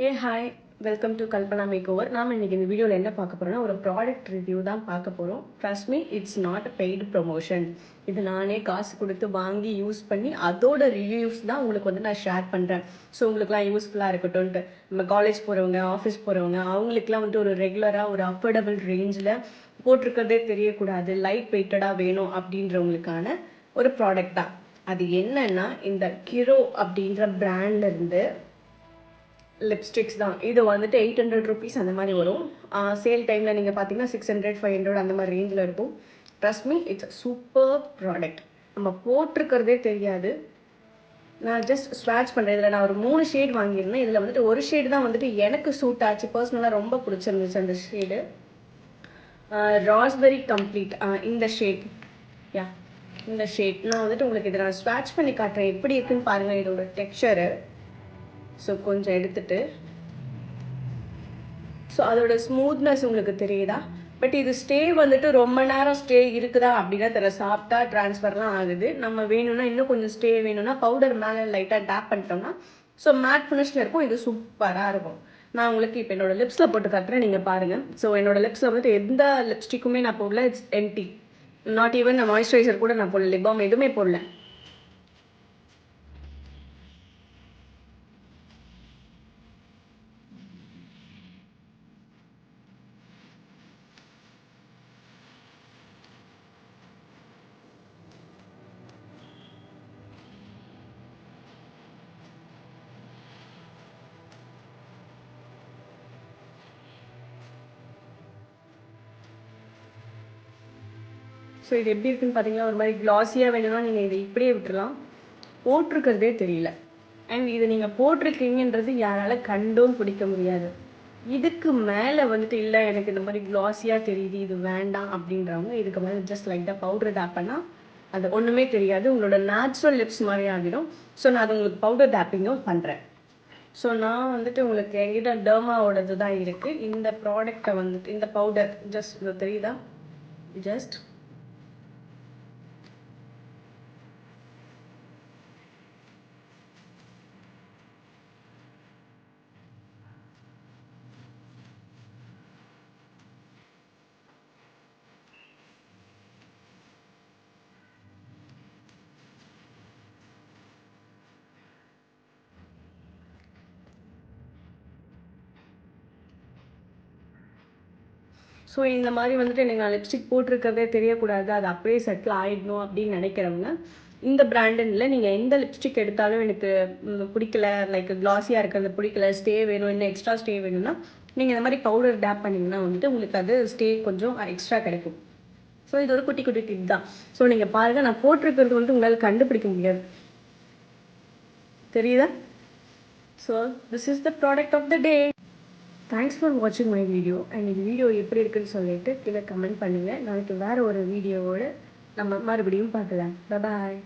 A hi, welcome to Kalpana make over. நாம் இன்றைக்கி இந்த வீடியோவில் என்ன பார்க்க போகிறோம்னா ஒரு ப்ராடக்ட் ரிவ்யூ தான் பார்க்க போகிறோம். Trust me, it's not a paid promotion. இது நானே காசு கொடுத்து வாங்கி யூஸ் பண்ணி அதோட ரிவ்யூஸ் தான் உங்களுக்கு வந்து நான் ஷேர் பண்ணுறேன். ஸோ உங்களுக்குலாம் யூஸ்ஃபுல்லாக இருக்கட்டும்ன்ட்டு. நம்ம காலேஜ் போகிறவங்க, ஆஃபீஸ் போகிறவங்க, அவங்களுக்குலாம் வந்து ஒரு ரெகுலராக ஒரு அஃபோர்டபுள் ரேஞ்சில் போட்டிருக்கிறதே தெரியக்கூடாது, லைட் வெயிட்டடாக வேணும் அப்படின்றவங்களுக்கான ஒரு ப்ராடக்ட் தான். அது என்னன்னா இந்த கிரோ அப்படின்ற பிராண்ட்லேருந்து லிப்ஸ்டிக்ஸ் தான். இது வந்துட்டு 800 ருபீஸ் அந்த மாதிரி வரும். சேல் டைமில் நீங்கள் பார்த்தீங்கன்னா 600 500 அந்த மாதிரி ரேஞ்சில் இருக்கும். Trust me, it's super product. நம்ம போட்டிருக்கிறதே தெரியாது. நான் ஜஸ்ட் ஸ்வாட்ச் பண்ணுறேன். இதில் நான் ஒரு 3 ஷேட் வாங்கியிருந்தேன். இதில் வந்துட்டு ஒரு ஷேடு தான் வந்துட்டு எனக்கு சூட் ஆச்சு. பர்சனலாக ரொம்ப பிடிச்சிருந்துச்சு அந்த ஷேடு. ராஸ்பெரி கம்ப்ளீட் இந்த ஷேட். யா, இந்த ஷேட் நான் வந்துட்டு உங்களுக்கு இதை நான் ஸ்வாட்ச் பண்ணி காட்டுறேன் எப்படி இருக்குன்னு பாருங்கள் இதோட டெக்ஸ்சரு. ஸோ கொஞ்சம் எடுத்துட்டு, ஸோ அதோட ஸ்மூத்னஸ் உங்களுக்கு தெரியுதா? பட் இது ஸ்டே வந்துட்டு ரொம்ப நேரம் ஸ்டே இருக்குதா அப்படின்னா தெரியல. சாப்பிட்டா ட்ரான்ஸ்ஃபர்லாம் ஆகுது. நம்ம வேணும்னா இன்னும் கொஞ்சம் ஸ்டே வேணும்னா பவுடர் மேலே லைட்டாக டேப் பண்ணிட்டோம்னா ஸோ மேட் ஃபினிஷில் இருக்கும். இது சூப்பராக இருக்கும். நான் உங்களுக்கு இப்போ என்னோட லிப்ஸில் போட்டு காட்டுறேன், நீங்கள் பாருங்கள். ஸோ என்னோட லிப்ஸில் வந்துட்டு எந்த லிப்ஸ்டிக்குமே நான் போடல. It's empty. Not even moisturiser கூட நான் போடல, லிப் பாம் எதுவுமே போடல. ஸோ இது எப்படி இருக்குன்னு பார்த்தீங்கன்னா ஒரு மாதிரி க்ளாஸியாக வேணும்னா நீங்கள் இதை இப்படியே விட்டுடலாம். போட்டிருக்கிறதே தெரியல. அண்ட் இது நீங்கள் போட்டிருக்கீங்கன்றது யாரால கண்டும் பிடிக்க முடியாது. இதுக்கு மேலே வந்துட்டு இல்லை எனக்கு இந்த மாதிரி க்ளாஸியாக தெரியுது, இது வேண்டாம் அப்படின்றவங்க இதுக்கு மேலே ஜஸ்ட் லைட்டாக பவுடர் டேப் பண்ணால் அது ஒன்றுமே தெரியாது. உங்களோட நேச்சுரல் லிப்ஸ் மாதிரி ஆகிடும். ஸோ நான் அது உங்களுக்கு பவுடர் டேப்பிங்கும் பண்ணுறேன். ஸோ நான் வந்துட்டு உங்களுக்கு என்கிட்ட டர்மாவோடது தான் இருக்குது. இந்த ப்ராடக்டை வந்துட்டு இந்த பவுடர் ஜஸ்ட் இது தெரியுதா? ஜஸ்ட் ஸோ இந்த மாதிரி வந்துட்டு எனக்கு நான் லிப்ஸ்டிக் போட்டிருக்கிறதே தெரியக்கூடாது, அது அப்படியே செட்டில் ஆகிடணும் அப்படின்னு நினைக்கிறவங்க இந்த பிராண்டில் நீங்கள் எந்த லிப்ஸ்டிக் எடுத்தாலும் எனக்கு பிடிக்கல, லைக் க்ளாஸியாக இருக்கிறது பிடிக்கல, ஸ்டே வேணும், இன்னும் எக்ஸ்ட்ரா ஸ்டே வேணும்னா நீங்கள் இந்த மாதிரி பவுடர் டேப் பண்ணிங்கன்னா வந்துட்டு உங்களுக்கு அது ஸ்டே கொஞ்சம் எக்ஸ்ட்ரா கிடைக்கும். ஸோ இது ஒரு குட்டி குட்டி டிப் தான். ஸோ நீங்கள் பாருங்கள், நான் போட்டிருக்கிறது வந்து உங்களால் கண்டுபிடிக்க முடியாது, தெரியுதா? So this is the product of the day. Thanks for வாட்சிங் மை வீடியோ. அண்ட் இந்த வீடியோ எப்படி இருக்குன்னு சொல்லிட்டு கீழே கமெண்ட் பண்ணுங்கள். நாளைக்கு வேறு ஒரு வீடியோவோடு நம்ம மறுபடியும் பார்க்கலாம். பாய்.